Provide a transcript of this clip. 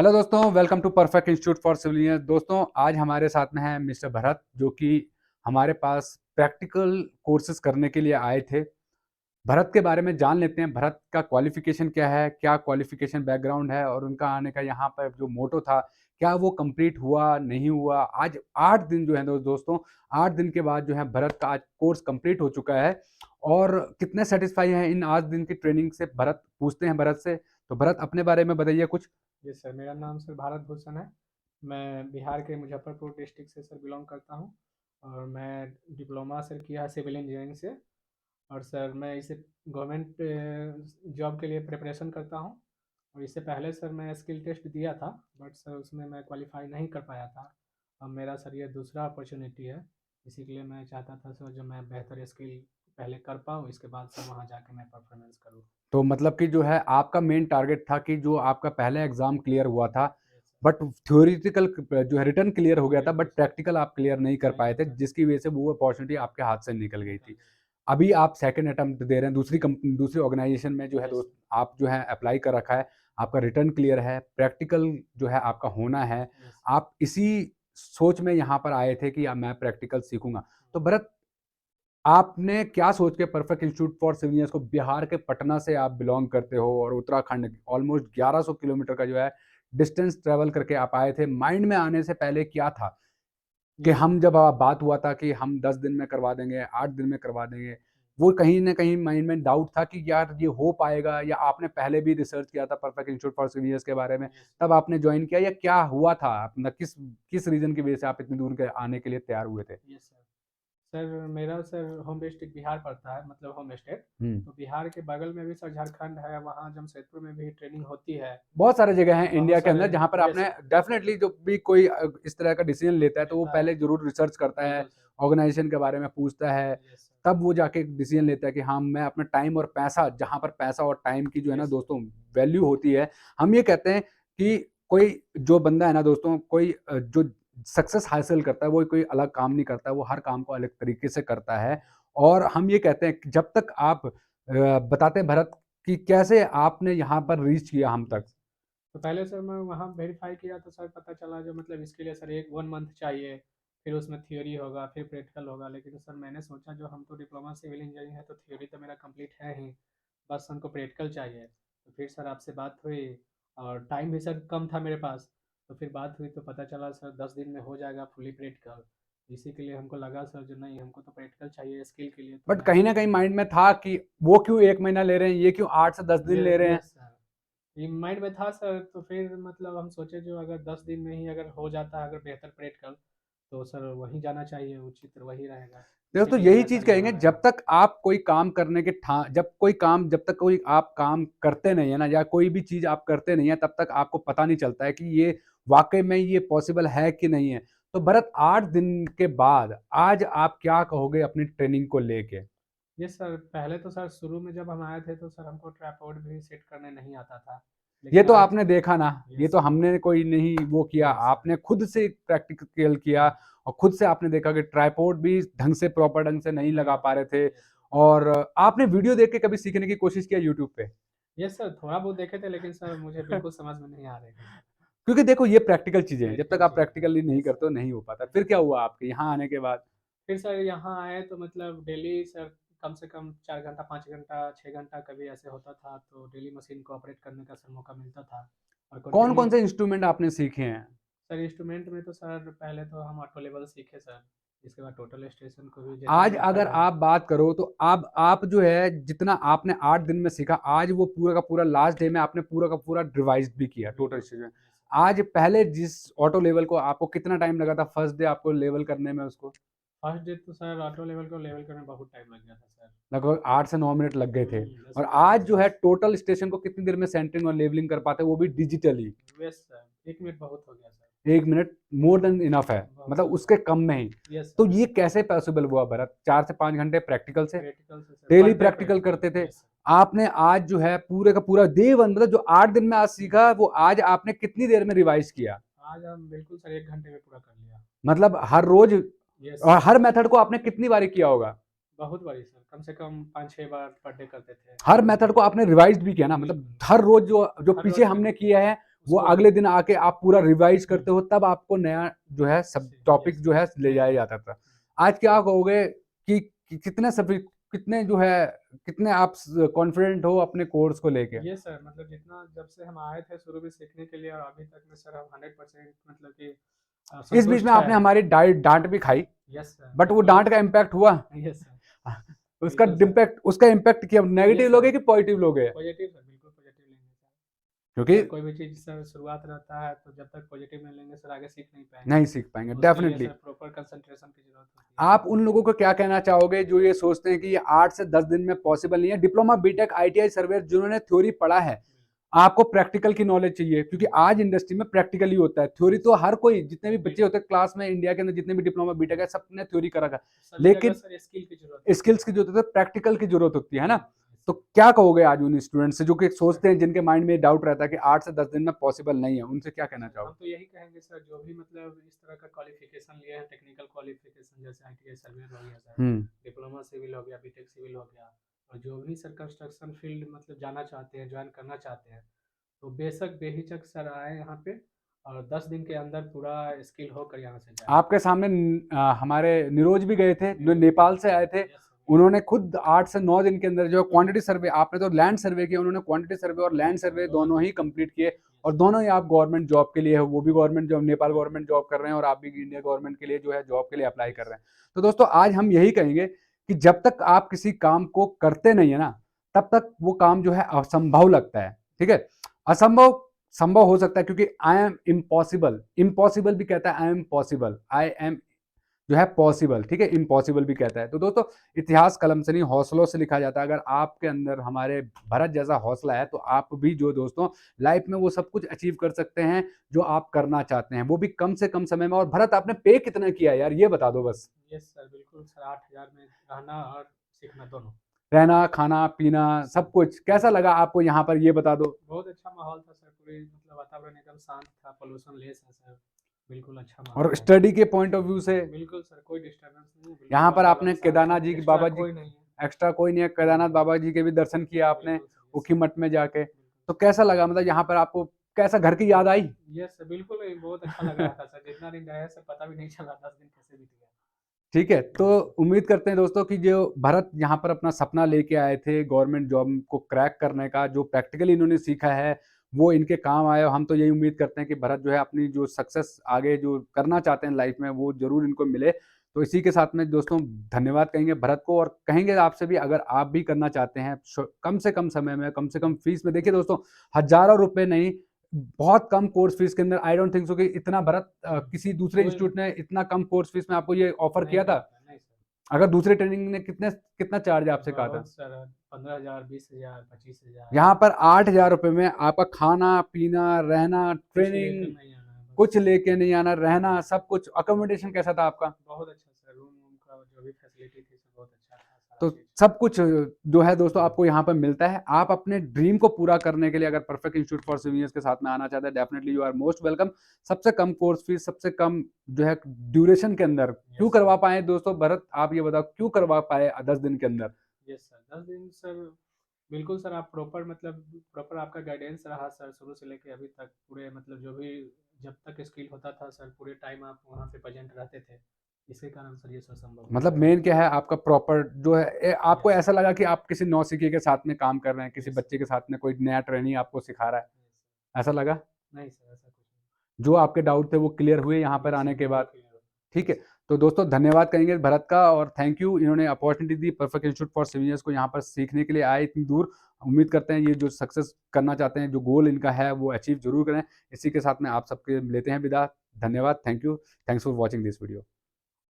Hello दोस्तों, welcome to perfect institute for civil engineer. दोस्तों, आज हमारे साथ में है मिस्टर भरत, जो कि हमारे पास प्रैक्टिकल कोर्सेज करने के लिए आए थे। भरत के बारे में जान लेते हैं। भरत का क्वालिफिकेशन क्या है, क्या क्वालिफिकेशन बैकग्राउंड है और उनका आने का यहाँ पर जो मोटो था, क्या वो कंप्लीट हुआ, नहीं हुआ। आज 8 दिन जो है दोस्तों, 8 दिन के बाद जो है भरत का आज कोर्स कंप्लीट हो चुका है। और कितने सेटिस्फाई हैं इन 8 दिन की ट्रेनिंग से, भरत पूछते हैं भरत से। तो भरत, अपने बारे में बताइए कुछ। जी सर, मेरा नाम सर भारत भूषण है। मैं बिहार के मुजफ्फरपुर डिस्ट्रिक्ट से सर बिलोंग करता हूँ। और मैं डिप्लोमा सर किया है सिविल इंजीनियरिंग से। और सर मैं इसे गवर्नमेंट जॉब के लिए प्रिपरेशन करता हूँ। और इससे पहले सर मैं स्किल टेस्ट दिया था, बट सर उसमें मैं क्वालिफाई नहीं कर पाया था। अब मेरा सर ये दूसरा अपॉर्चुनिटी है। इसी के लिए मैं चाहता था सर जो मैं बेहतर स्किल पहले कर पाऊँ, इसके बाद सर वहाँ जाके मैं परफॉर्मेंस करूँ। तो मतलब कि जो है आपका मेन टारगेट था कि जो आपका पहला एग्जाम क्लियर हुआ था, यस सर। बट थ्योरेटिकल जो है रिटर्न क्लियर हो गया था, बिल्कुल बट सर। प्रैक्टिकल आप क्लियर नहीं कर नहीं पाए कर थे, पाया था। जिसकी वजह से वो अपॉर्चुनिटी आपके हाथ से निकल गई निकल थी। गया। अभी आप सेकंड अटेम्प्ट दे रहे हैं दूसरी कंपनी, दूसरी ऑर्गेनाइजेशन में जो है यस दोस्त, सर। आप जो है अप्लाई कर रखा है। आपका रिटर्न क्लियर है, प्रैक्टिकल जो है आपका होना है। Yes sir. आप इसी सोच में यहाँ पर आए थे कि अब मैं प्रैक्टिकल सीखूंगा। तो भरत, आपने क्या सोच के perfect institute for civil engineers को, बिहार के पटना से आप बिलोंग करते हो और उत्तराखंड ऑलमोस्ट 1100 किलोमीटर का जो है डिस्टेंस ट्रेवल करके आप आए थे। माइंड में आने से पहले क्या था कि यस सर। हम जब बात हुआ था कि हम 10 दिन में करवा देंगे, 8 दिन में करवा देंगे, वो कहीं न कहीं माइंड में डाउट था कि यार ये हो पाएगा, या आपने पहले भी रिसर्च किया था perfect institute for civil engineers के बारे में, यस तब आपने जॉइन किया, या क्या हुआ था? अपना किस किस रीज़न की वजह से आप इतनी दूर के आने के लिए तैयार हुए थे? Yes sir. सर मेरा सर होम डिस्ट्रिक्ट बिहार पड़ता है, मतलब होम स्टेट। हुँ। तो बिहार के बगल में भी सर झारखंड है, वहाँ जमशेदपुर में भी ट्रेनिंग होती है। बहुत सारे जगह हैं इंडिया बहुत के सारे। अंदर जहाँ पर यस आपने सर। डेफ़िनेटली, जो भी कोई इस तरह का डिसीज़न लेता है, तो वो लेता है। पहले ज़रूर रिसर्च करता है, बिल्कुल सर। ऑर्गेनाइज़ेशन के बारे में पूछता है, यस सर। तब वो जाके एक डिसीज़न लेता है कि हाँ, मैं अपना टाइम और पैसा, जहाँ पर पैसा और टाइम की जो है ना यस सर। दोस्तों वैल्यू होती है। हम ये कहते हैं कि कोई जो बंदा है ना दोस्तों, कोई जो सक्सेस हासिल करता है, वो कोई अलग काम नहीं करता है, वो हर काम को अलग तरीके से करता है। और हम ये कहते हैं कि जब तक आप बताते हैं भरत कि कैसे आपने यहाँ पर रीच किया हम तक? यस। तो पहले सर मैं वहाँ वेरीफाई किया तो सर पता चला जो मतलब इसके लिए सर एक 1 मंथ चाहिए। फिर उसमें थियोरी होगा, फिर प्रैक्टिकल होगा। लेकिन सर मैंने सोचा जो हम तो डिप्लोमा सिविल इंजीनियरिंग है, तो थियोरी तो मेरा कंप्लीट है ही, बस हमको प्रैक्टिकल चाहिए। तो फिर सर आपसे बात हुई, और टाइम भी सर कम था मेरे पास। तो फिर बात हुई तो पता चला सर 10 दिन में हो जाएगा फुली प्रैक्टिकल। इसी के लिए हमको लगा सर जो नहीं, हमको तो प्रैक्टिकल चाहिए स्किल के लिए, तो बट मैं। कहीं न कहीं माइंड में था कि वो क्यों 1 महीना ले रहे हैं, ये क्यों 8 से 10 दिन ये ले रहे हैं? Yes sir. ये माइंड में था सर, तो फिर मतलब हम सोचे जो अगर 10 दिन में ही अगर हो जाता है, अगर बेहतर प्रैक्टिकल, तो सर वहीं जाना चाहिए, उचित वही रहेगा। देखो, इसी तो के लिए यही मैं चीज़ सर कहेंगे, यहाँ आया जब हूँ। तक आप कोई काम करने के ठा जब तक कोई आप काम करते नहीं है ना, या कोई भी चीज़ आप करते नहीं है, तब तक आपको पता नहीं चलता है कि ये वाक़ई में ये पॉसिबल है कि नहीं है। तो भरत, 8 दिन के बाद आज आप क्या कहोगे अपनी ट्रेनिंग को लेके? ये सर पहले तो सर शुरू में जब हम आए थे तो सर हमको ट्राइपॉड भी सेट करने नहीं आता था। ये लेकिन तो आज। आपने देखा ना, ये यस तो सर। हमने कोई नहीं वो किया, यस सर। आपने खुद से प्रैक्टिकल किया और खुद से आपने देखा कि ट्राइपॉड भी ढंग से, प्रॉपर ढंग से नहीं नहीं लगा पा आता रहे था। थे। Yes sir. और आपने वीडियो देख के कभी सीखने की कोशिश किया यूट्यूब पे? यस सर, थोड़ा बहुत देखे थे, लेकिन सर मुझे बिल्कुल समझ में नहीं आ रहे थे। क्योंकि देखो, ये प्रैक्टिकल चीज़ें हैं, जब तक प्रैक्टिकल आप चीज़ है। प्रैक्टिकली नहीं यस करते हो सर। नहीं हो पाता। फिर यस क्या सर। हुआ आपके यहाँ आने के बाद? फिर सर यहाँ आए तो मतलब डेली सर कम से कम 4 घंटा, 5 घंटा, 6 घंटा कभी ऐसे होता था, तो डेली मशीन को ऑपरेट करने का सर मौका मिलता था। और कंटिन्यू। कौन-कौन से इंस्ट्रूमेंट आपने सीखे हैं? सर इंस्ट्रूमेंट में तो सर पहले तो हम ऑटो लेवल सीखे सर। इसके बाद टोटल स्टेशन को भी जैसे आज मॉडिफाई अगर हुआ। आप बात करो तो अब आप जो है जितना आपने 8 दिन में सीखा, आज वो पूरा का पूरा लास्ट डे में आपने पूरा का पूरा रिवाइज़ भी किया टोटल बिल्कुल चीज़ें। सर। Yes sir. आज पहले जिस ऑटो लेवल को आपको कितना टाइम लगा था फर्स्ट डे आपको लेवल करने में उसको? फर्स्ट डे तो सर ऑटो लेवल को लेवल करने में बहुत टाइम लग गया था सर। लगभग 8 से 9 मिनट लग गए थे। दस और मिनट लग आज गया जो था। है टोटल स्टेशन को कितनी देर में सेंटरिंग और लेवलिंग कर पाते हैं, वो भी डिजिटली? यस सर, 1 मिनट बहुत हो गया sir. 1 minute more than enough है, बहुत मतलब बहुत। उसके कम में ही। यस तो सर। ये कैसे पॉसिबल हुआ भरत? 4 से 5 घंटे प्रैक्टिकल से? प्रैक्टिकल से sir, daily per day practical practical. करते थे। Yes sir. आपने आज जो है पूरे का पूरा डे 1, मतलब जो 8 दिन में आज सीखा, वो आज आपने कितनी देर में रिवाइज़ किया? आज हम बिल्कुल सर 1 घंटे में पूरा कर लिया। मतलब हर रोज़ यस और सर। हर मेथड को आपने कितनी बारी किया होगा? बहुत बारी सर, कम से कम 5-6 बार पर डे करते थे। हर मेथड को आपने रिवाइज़ भी किया ना, मतलब बिल्कुल। हर रोज़ जो जो हर पीछे रोज का हमने नहीं। किया है, वो उसको अगले दिन आके आप पूरा रिवाइज करते हो, तब आपको नया जो है सब जी, टॉपिक यस, जो है ले जाया जाता था। आज क्या कहोगे कि कितने सफी कितने जो है कितने आप कॉन्फिडेंट हो अपने कोर्स को लेके? ये सर मतलब जितना जब से हम आए थे शुरू में सीखने के लिए और अभी तक में सर हम 100% मतलब कि इस बीच में संतुष्ट है। आपने हमारी डाँट भी खाई, यस सर, बट वो बिल्कुल। डाँट का इम्पैक्ट हुआ? यस सर, उसका बिल्कुल सर। उसका इम्पैक्ट क्या नेगेटिव यस लोगे सर, कि पॉजिटिव लोगे? पॉजिटिव सर, बिल्कुल पॉजिटिव लेंगे सर। क्योंकि सर कोई भी चीज़ सर शुरुआत रहता है तो जब तक पॉजिटिव नहीं लेंगे सर आगे सीख नहीं पाएँगे। नहीं सीख पाएँगे, उसके लिए डेफ़िनिटली। सर प्रॉपर कंसंट्रेशन की ज़रूरत होती है। आप उन लोगों को क्या कहना चाहोगे जो ये सोचते हैं कि ये 8 से 10 दिन में पॉसिबल नहीं है? डिप्लोमा, बीटेक, आईटीआई, सर्वियर जिन्होंने थ्योरी पढ़ा है, आपको प्रैक्टिकल की नॉलेज चाहिए, क्योंकि आज इंडस्ट्री में प्रैक्टिकल ही होता है। थ्योरी तो हर कोई, जितने भी बच्चे होते हैं क्लास में इंडिया के अंदर, जितने भी डिप्लोमा, बीटेक है, सबने थ्योरी करा था। सभी जगह लेकिन सर स्किल की ज़रूरत होती स्किल्स की जरूरत है, प्रैक्टिकल की जरूरत होती है ना? है। तो क्या कहोगे आज उन स्टूडेंट से जो कि सोचते हैं, जिनके माइंड में डाउट रहता है कि 8 से 10 दिन में पॉसिबल नहीं है, उनसे क्या कहना हम चाहोगे? तो यही कहेंगे सर जो भी मतलब इस तरह का क्वालिफिकेशन लिए हैं, टेक्निकल क्वालिफिकेशन जैसे आईटीआई सर्वियर हो गया सर, हुँ। डिप्लोमा सिविल हो गया, बीटेक सिविल हो गया, और जो भी सर कंस्ट्रक्शन फील्ड मतलब जाना चाहते हैं, ज्वाइन करना चाहते हैं, तो बेशक बेहिचक सर आए यहाँ पे और 10 दिन के अंदर पूरा स्किल होकर यहाँ से जाए। आपके सामने हमारे नीरोज भी गए थे, जो नेपाल से आए थे। यस सर, उन्होंने खुद 8 से 9 दिन के अंदर जो क्वांटिटी सर्वे, आपने तो लैंड सर्वे किया, उन्होंने क्वांटिटी सर्वे और लैंड सर्वे दोनों ही कंप्लीट किए, और दोनों ही आप गवर्नमेंट जॉब के लिए हो, वो भी government job, Nepal government job कर रहे हैं, और आप भी इंडिया गवर्नमेंट के लिए जो है जॉब के लिए अप्लाई कर रहे हैं। तो दोस्तों आज हम यही कहेंगे कि जब तक आप किसी काम को करते नहीं है ना, तब तक वो काम जो है असंभव लगता है, ठीक है? असंभव संभव हो सकता है, क्योंकि आई एम इम्पॉसिबल, इम्पॉसिबल भी कहता है I am possible, I am जो है पॉसिबल, ठीक है? इम्पॉसिबल भी कहता है। तो दोस्तों इतिहास कलम से नहीं, हौसलों से लिखा जाता है। अगर आपके अंदर हमारे भरत जैसा हौसला है, तो आप भी जो दोस्तों लाइफ में वो सब कुछ अचीव कर सकते हैं जो आप करना चाहते हैं, वो भी कम से कम समय में। और भरत, आपने पे कितना किया यार, ये बता दो बस? यस सर, बिल्कुल सर, 8,000 में रहना और सीखना दोनों। रहना, खाना पीना सब कुछ कैसा लगा आपको यहाँ पर, ये बता दो? बहुत अच्छा माहौल था सर, पूरी मतलब वातावरण एकदम शांत था, पोल्यूशन लेस है सर, बिल्कुल अच्छा और माहौल है। स्टडी के पॉइंट ऑफ व्यू से बिल्कुल सर, कोई डिस्टर्बेंस नहीं है, बिल्कुल यहाँ पर वातावरण आपने शांत केदारनाथ जी है, की, एक्स्ट्रा बाबा जी, कोई नहीं है। एक्स्ट्रा कोई नहीं है, केदारनाथ बाबा जी के भी दर्शन किए आपने बिल्कुल सर, यस उखी मठ में जाके? सर, तो बिल्कुल कैसा लगा, मतलब यहाँ पर आपको कैसा घर की याद आई? सर। यस सर, बिल्कुल बहुत अच्छा लग रहा था सर, जितना दिन रहे सर पता भी नहीं चला 10 दिन कैसे बीत गया। ठीक है, तो यस सर, उम्मीद करते हैं दोस्तों कि जो भरत यहाँ पर अपना सपना लेके आए थे गवर्नमेंट जॉब को क्रैक करने का, जो प्रैक्टिकली इन्होंने सीखा है, वो इनके काम आए, और हम तो यही उम्मीद करते हैं कि भरत जो है अपनी जो सक्सेस आगे जो करना चाहते हैं लाइफ में, वो ज़रूर इनको मिले। तो इसी के साथ में दोस्तों धन्यवाद कहेंगे भरत को, और कहेंगे आपसे भी, अगर आप भी करना चाहते हैं कम से कम समय में, कम से कम फीस में, देखिए दोस्तों हज़ारों रुपए नहीं, बहुत कम कोर्स फीस के अंदर, आई डोंट थिंक सो कि इतना भरत किसी दूसरे कोई इंस्टीट्यूट ने इतना कम कोर्स फीस में आपको ये ऑफर नहीं किया था? करता, नहीं सर। अगर दूसरे ट्रेनिंग ने कितना चार्ज आपसे कहा था? बहुत सर, 15,000, 20,000, 25,000, यहाँ पर 8,000 रुपए में आपका खाना, पीना, रहना, कुछ लेकर ट्रेनिंग, नहीं आना है कुछ बस। लेके नहीं आना, रहना सब कुछ। अकोमोडेशन कैसा था आपका? बहुत अच्छा सर, रूम-वूम का जो भी फैसिलिटी थी सर बहुत अच्छा था सारा तो चीज़। सब कुछ जो है दोस्तों आपको यहाँ पर मिलता है। आप अपने ड्रीम को पूरा करने के लिए अगर perfect institute for civil engineers के साथ में आना चाहते हैं, definitely you are most welcome. सबसे कम कोर्स फीस, सबसे कम जो है ड्यूरेशन के अंदर क्यों यस करवा सर। पाए दोस्तों? भरत आप ये बताओ, क्यों करवा पाए 10 दिन के अंदर? यस सर, 10 दिन सर, बिल्कुल सर, आप प्रॉपर मतलब प्रॉपर आपका गाइडेंस रहा सर शुरू से लेके अभी तक, पूरे मतलब जो भी जब तक स्किल होता था सर, पूरे टाइम आप वहाँ पे प्रेज़ेंट रहते थे। इसी कारण सर ये सब संभव हो मतलब पाया। मेन क्या है आपका प्रॉपर जो है, आपको यस ऐसा सर। लगा कि आप किसी नौसिखिए के साथ में काम कर रहे हैं, किसी यस बच्चे सर। के साथ में कोई नया ट्रेनी आपको सिखा रहा है, यस सर। ऐसा लगा? नहीं सर, ऐसा कुछ जो आपके डाउट थे वो क्लियर हुए यहाँ पर नहीं। यस आने सर, के बिल्कुल बाद? क्लियर हो। ठीक है, यस सर। तो दोस्तों धन्यवाद कहेंगे भरत का, और थैंक यू, इन्होंने अपॉर्चुनिटी दी perfect institute for civil engineers को, यहाँ पर सीखने के लिए आए इतनी दूर। उम्मीद करते हैं ये जो सक्सेस करना चाहते हैं, जो गोल इनका है, वो अचीव जरूर करें। इसी के साथ में आप सबके लेते हैं विदा। धन्यवाद, thank you, thanks for watching this video.